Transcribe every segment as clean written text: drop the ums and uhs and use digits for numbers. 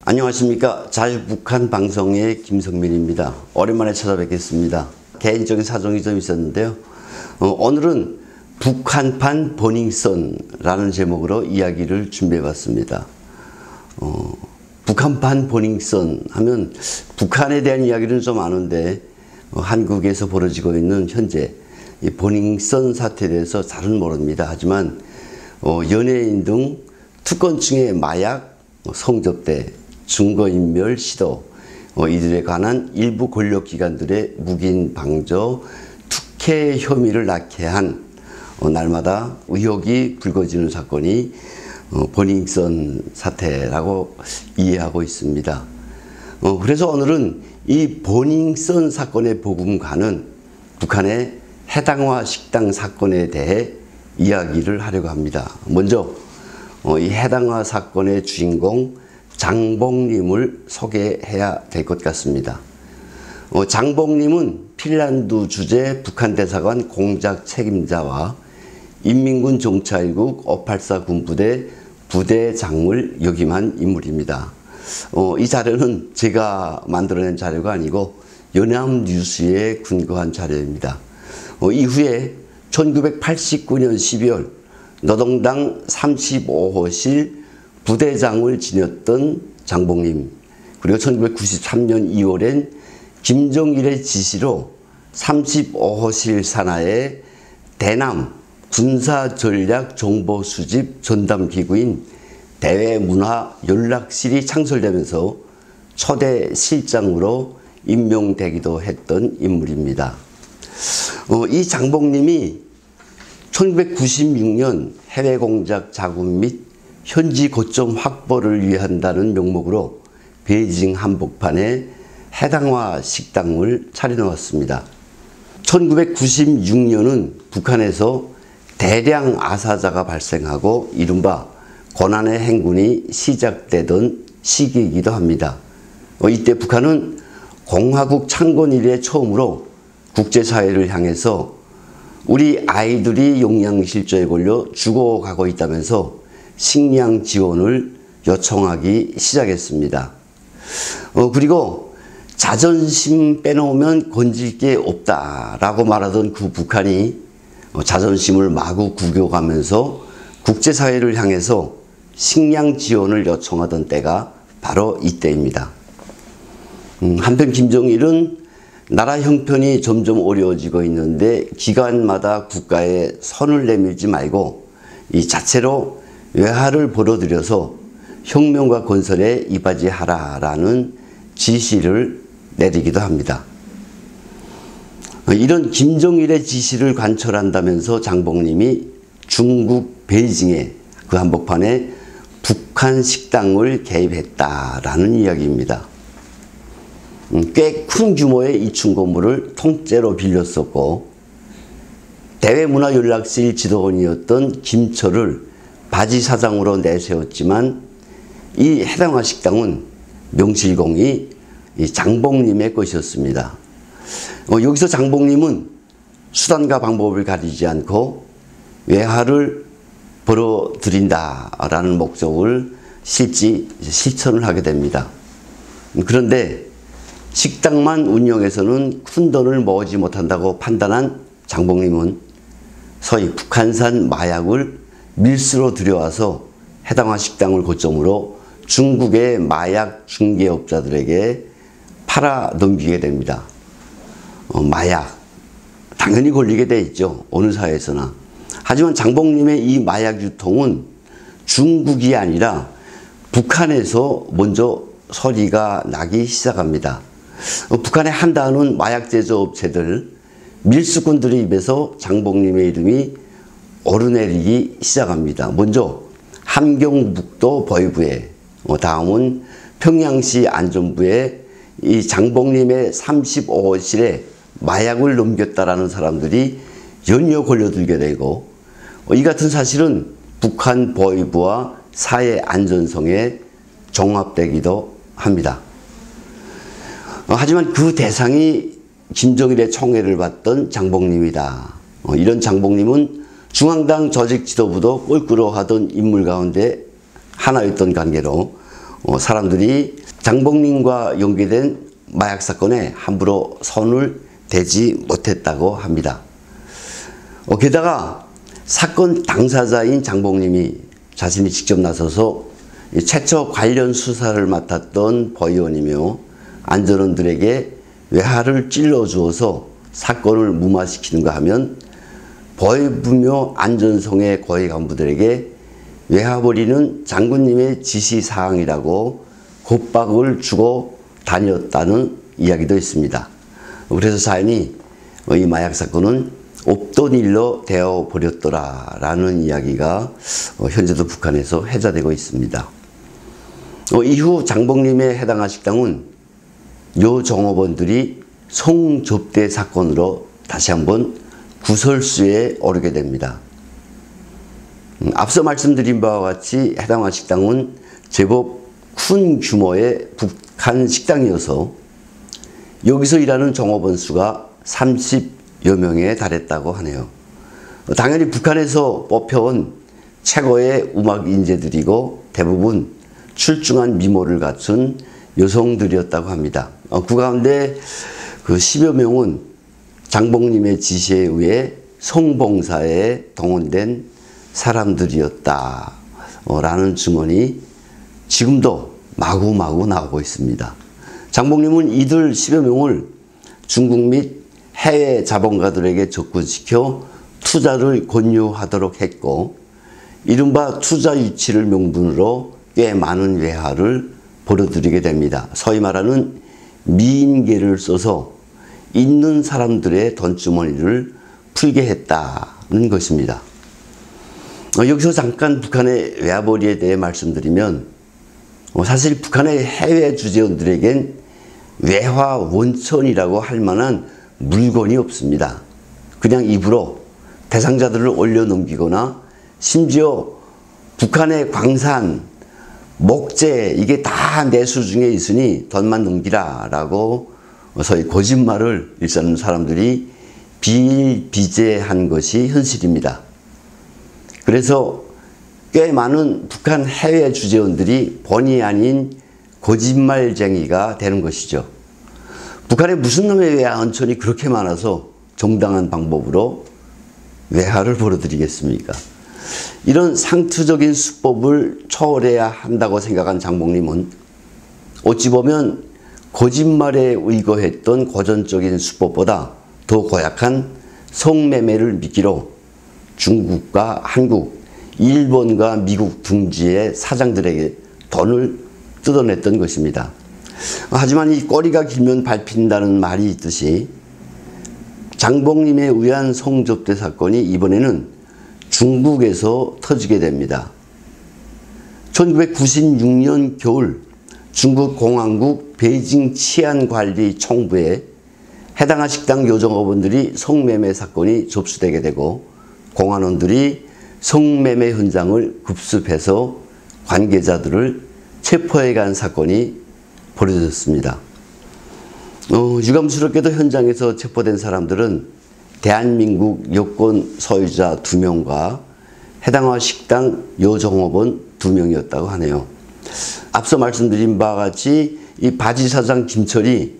안녕하십니까. 자유북한 방송의 김성민입니다. 오랜만에 찾아뵙겠습니다. 개인적인 사정이 좀 있었는데요. 오늘은 북한판 버닝썬라는 제목으로 이야기를 준비해봤습니다. 북한판 버닝썬 하면 북한에 대한 이야기는 좀 아는데 한국에서 벌어지고 있는 현재 이 버닝썬 사태에 대해서 잘은 모릅니다. 하지만 연예인 등 특권층의 마약, 성접대, 증거인멸 시도, 이들에 관한 일부 권력기관들의 묵인 방조, 특혜 혐의를 낳게 한 날마다 의혹이 불거지는 사건이 버닝썬 사태라고 이해하고 있습니다. 그래서 오늘은 이 버닝썬 사건의 보금가는 북한의 해당화 식당 사건에 대해 이야기를 하려고 합니다. 먼저 이 해당화 사건의 주인공 장봉님을 소개해야 될 것 같습니다. 장봉님은 핀란드 주재 북한 대사관 공작 책임자와 인민군 정찰국 584 군부대 부대장을 역임한 인물입니다. 이 자료는 제가 만들어낸 자료가 아니고 연합뉴스에 근거한 자료입니다. 이후에 1989년 12월 노동당 35호실 부대장을 지냈던 장봉님, 그리고 1993년 2월엔 김정일의 지시로 35호실 산하의 대남 군사전략정보수집 전담기구인 대외문화연락실이 창설되면서 초대 실장으로 임명되기도 했던 인물입니다. 이 장봉님이 1996년 해외공작 자금 및 현지 거점 확보를 위한다는 명목으로 베이징 한복판에 해당화 식당을 차려놓았습니다. 1996년은 북한에서 대량 아사자가 발생하고 이른바 고난의 행군이 시작되던 시기이기도 합니다. 이때 북한은 공화국 창건 이래 처음으로 국제사회를 향해서 우리 아이들이 영양실조에 걸려 죽어가고 있다면서 식량 지원을 요청하기 시작했습니다. 그리고 자존심 빼놓으면 건질 게 없다라고 말하던 그 북한이 자존심을 마구 구겨가면서 국제사회를 향해서 식량 지원을 요청하던 때가 바로 이때입니다. 한편 김정일은 나라 형편이 점점 어려워지고 있는데 기관마다 국가에 손을 내밀지 말고 이 자체로 외화를 벌어들여서 혁명과 건설에 이바지하라라는 지시를 내리기도 합니다. 이런 김정일의 지시를 관철한다면서 장봉님이 중국 베이징에 그 한복판에 북한 식당을 개입했다라는 이야기입니다. 꽤 큰 규모의 이층 건물을 통째로 빌렸었고 대외문화연락실 지도원이었던 김철을 바지사장으로 내세웠지만 이 해당화 식당은 명실공히 이 장봉님의 것이었습니다. 여기서 장봉님은 수단과 방법을 가리지 않고 외화를 벌어들인다라는 목적을 실천을 하게 됩니다. 그런데 식당만 운영해서는 큰 돈을 모으지 못한다고 판단한 장봉님은 소위 북한산 마약을 밀수로 들여와서 해당화 식당을 고점으로 중국의 마약 중개업자들에게 팔아 넘기게 됩니다. 마약 당연히 걸리게 돼 있죠. 어느 사회에서나. 하지만 장봉님의 이 마약 유통은 중국이 아니라 북한에서 먼저 소리가 나기 시작합니다. 북한의 한다는 마약 제조업체들, 밀수꾼들의 입에서 장봉님의 이름이 오르내리기 시작합니다. 먼저 함경북도 보위부에, 다음은 평양시 안전부에 이 장봉님의 35호실에 마약을 넘겼다라는 사람들이 연이어 걸려들게 되고, 이 같은 사실은 북한 보위부와 사회 안전성에 종합되기도 합니다. 하지만 그 대상이 김정일의 총애를 받던 장봉님이다. 이런 장봉님은 중앙당 조직 지도부도 꼴끄러워하던 인물 가운데 하나였던 관계로 사람들이 장봉님과 연계된 마약 사건에 함부로 손을 대지 못했다고 합니다. 게다가 사건 당사자인 장봉님이 자신이 직접 나서서 최초 관련 수사를 맡았던 법의원이며 안전원들에게 외화를 찔러주어서 사건을 무마시키는가 하면 법의부며 안전성의 고위 간부들에게 외화벌이는 장군님의 지시사항이라고 겁박을 주고 다녔다는 이야기도 있습니다. 그래서 자연히 이 마약 사건은 없던 일로 되어버렸더라라는 이야기가 현재도 북한에서 회자되고 있습니다. 이후 장봉님에 해당한 식당은 요 종업원들이 성접대 사건으로 다시 한번 구설수에 오르게 됩니다. 앞서 말씀드린 바와 같이 해당한 식당은 제법 큰 규모의 북한 식당이어서 여기서 일하는 종업원 수가 30여 명에 달했다고 하네요. 당연히 북한에서 뽑혀온 최고의 음악 인재들이고 대부분 출중한 미모를 갖춘 여성들이었다고 합니다. 그 가운데 그 10여 명은 장봉님의 지시에 의해 성봉사에 동원된 사람들이었다 라는 증언이 지금도 마구마구 나오고 있습니다. 장봉님은 이들 10여 명을 중국 및 해외 자본가들에게 접근시켜 투자를 권유하도록 했고 이른바 투자 유치를 명분으로 꽤 많은 외화를 벌어들이게 됩니다. 소위 말하는 미인계를 써서 있는 사람들의 돈주머니를 풀게 했다는 것입니다. 여기서 잠깐 북한의 외화벌이에 대해 말씀드리면 사실 북한의 해외 주재원들에겐 외화 원천이라고 할 만한 물건이 없습니다. 그냥 입으로 대상자들을 올려넘기거나 심지어 북한의 광산, 목재 이게 다 내수 중에 있으니 돈만 넘기라 라고 소위 거짓말을 일삼는 사람들이 비일비재한 것이 현실입니다. 그래서 꽤 많은 북한 해외 주재원들이 본의 아닌 거짓말쟁이가 되는 것이죠. 북한에 무슨 놈의 외화 원천이 그렇게 많아서 정당한 방법으로 외화를 벌어들이겠습니까? 이런 상투적인 수법을 초월해야 한다고 생각한 장봉님은 어찌 보면 거짓말에 의거했던 고전적인 수법보다 더 고약한 성매매를 미끼로 중국과 한국, 일본과 미국 둥지의 사장들에게 돈을 뜯어냈던 것입니다. 하지만 이 꼬리가 길면 밟힌다는 말이 있듯이 장봉님에 의한 성접대 사건이 이번에는 중국에서 터지게 됩니다. 1996년 겨울 중국 공안국 베이징 치안관리총부에 해당한 식당 요정업원들이 성매매 사건이 접수되게 되고 공안원들이 성매매 현장을 급습해서 관계자들을 체포해 간 사건이 벌어졌습니다. 유감스럽게도 현장에서 체포된 사람들은 대한민국 여권 소유자 2명과 해당 식당 여종업원 2명이었다고 하네요. 앞서 말씀드린 바와 같이 이 바지 사장 김철이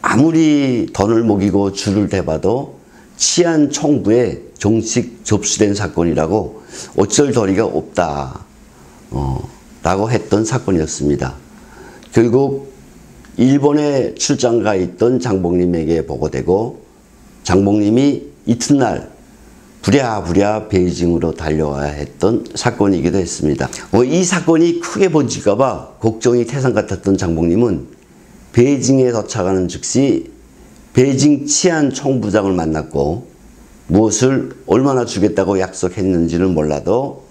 아무리 돈을 먹이고 줄을 대봐도 치안총부에 정식 접수된 사건이라고 어쩔 도리가 없다 라고 했던 사건이었습니다. 결국 일본에 출장 가 있던 장봉님에게 보고되고 장봉님이 이튿날 부랴부랴 베이징으로 달려와야 했던 사건이기도 했습니다. 이 사건이 크게 번질까 봐 걱정이 태산 같았던 장봉님은 베이징에 도착하는 즉시 베이징 치안총부장을 만났고 무엇을 얼마나 주겠다고 약속했는지는 몰라도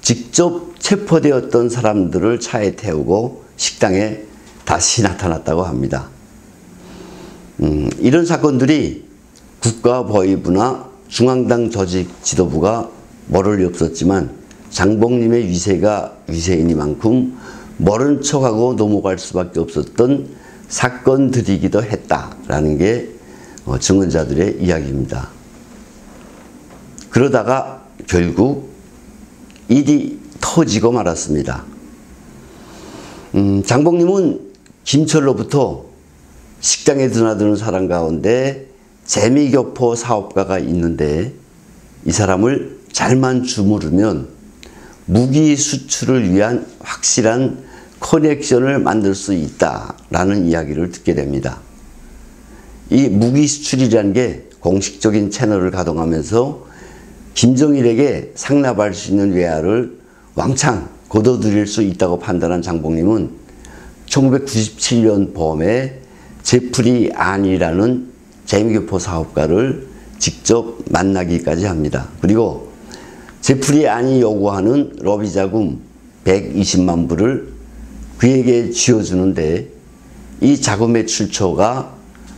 직접 체포되었던 사람들을 차에 태우고 식당에 다시 나타났다고 합니다. 이런 사건들이 국가보위부나 중앙당 조직 지도부가 모를 리 없었지만 장봉님의 위세가 위세이니만큼 모른 척하고 넘어갈 수밖에 없었던 사건들이기도 했다라는 게 증언자들의 이야기입니다. 그러다가 결국 일이 터지고 말았습니다. 장봉님은 김철로부터 식당에 드나드는 사람 가운데 재미교포 사업가가 있는데 이 사람을 잘만 주무르면 무기 수출을 위한 확실한 커넥션을 만들 수 있다라는 이야기를 듣게 됩니다. 이 무기 수출이라는 게 공식적인 채널을 가동하면서 김정일에게 상납할 수 있는 외화를 왕창 거둬들일 수 있다고 판단한 장봉님은 1997년 봄에 제프리 안이라는 재미교포 사업가를 직접 만나기까지 합니다. 그리고 제프리 안이 요구하는 로비 자금 120만 불을 그에게 쥐어주는데 이 자금의 출처가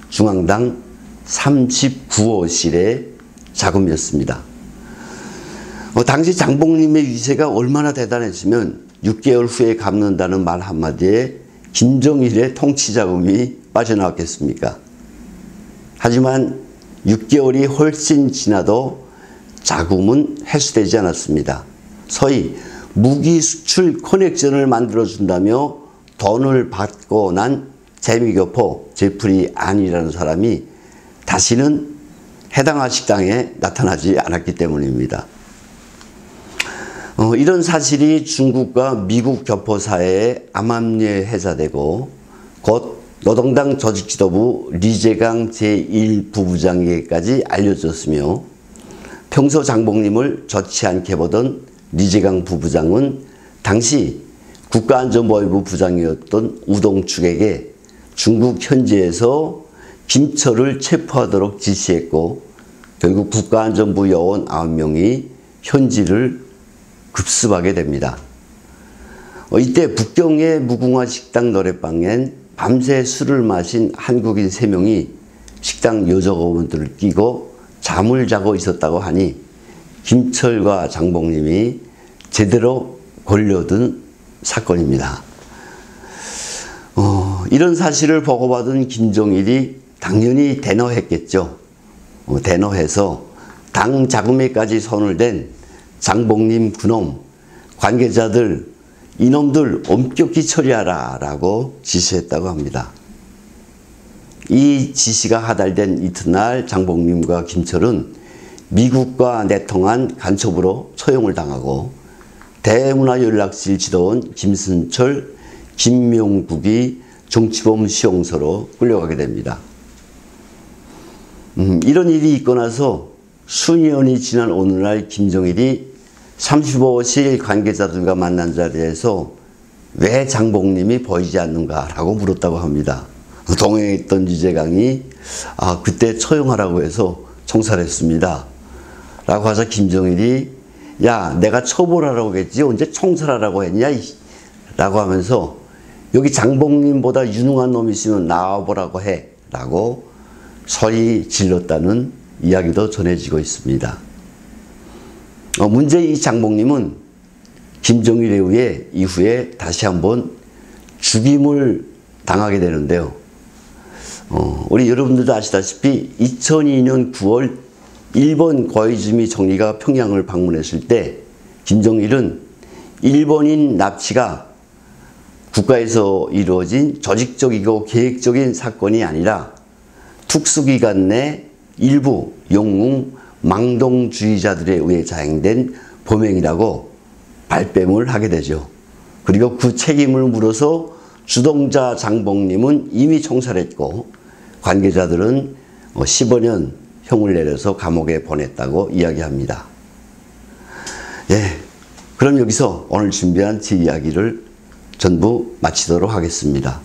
중앙당 39호실의 자금이었습니다. 당시 장봉님의 위세가 얼마나 대단했으면 6개월 후에 갚는다는 말 한마디에 김정일의 통치 자금이 빠져나왔겠습니까? 하지만 6개월이 훨씬 지나도 자금은 회수되지 않았습니다. 소위 무기 수출 커넥션을 만들어준다며 돈을 받고 난 재미교포 제프리 안이라는 사람이 다시는 해당 식당에 나타나지 않았기 때문입니다. 이런 사실이 중국과 미국 교포사회에 암암리에 회자되고 곧 노동당 조직지도부 리제강 제1부부장에게까지 알려졌으며 평소 장봉님을 좋지 않게 보던 리제강 부부장은 당시 국가안전보위부 부장이었던 우동축에게 중국 현지에서 김철을 체포하도록 지시했고 결국 국가안전부 요원 9명이 현지를 급습하게 됩니다. 이때 북경의 무궁화 식당 노래방엔 밤새 술을 마신 한국인 3명이 식당 여직원들을 끼고 잠을 자고 있었다고 하니 김철과 장봉님이 제대로 걸려든 사건입니다. 이런 사실을 보고받은 김정일이 당연히 대노했겠죠. 대노해서 당 자금에까지 손을 댄 장봉님 그놈, 관계자들, 이놈들 엄격히 처리하라 라고 지시했다고 합니다. 이 지시가 하달된 이튿날 장봉님과 김철은 미국과 내통한 간첩으로 처형을 당하고 대문화연락실 지도원 김순철, 김명국이 정치범 수용소로 끌려가게 됩니다. 이런 일이 있고 나서 수년이 지난 오늘날 김정일이 35실 관계자들과 만난 자리에서 왜 장봉님이 보이지 않는가라고 물었다고 합니다. 동행했던 유재강이 그때 처형하라고 해서 총살했습니다 라고 하자 김정일이 야 내가 처벌하라고 했지 언제 총살하라고 했냐 라고 하면서 여기 장봉님보다 유능한 놈이 있으면 나와보라고 해 라고 소리 질렀다는 이야기도 전해지고 있습니다. 문제의 이 장봉님은 김정일에 의해 이후에 다시 한번 죽임을 당하게 되는데요. 우리 여러분들도 아시다시피 2002년 9월 일본 고이즈미 총리가 평양을 방문했을 때 김정일은 일본인 납치가 국가에서 이루어진 조직적이고 계획적인 사건이 아니라 특수기관 내 일부 영웅 망동주의자들에 의해 자행된 범행이라고 발뺌을 하게 되죠. 그리고 그 책임을 물어서 주동자 장봉님은 이미 총살했고 관계자들은 15년 형을 내려서 감옥에 보냈다고 이야기합니다. 그럼 여기서 오늘 준비한 제 이야기를 전부 마치도록 하겠습니다.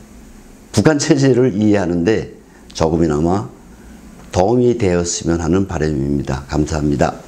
북한 체제를 이해하는데 조금이나마 도움이 되었으면 하는 바람입니다. 감사합니다.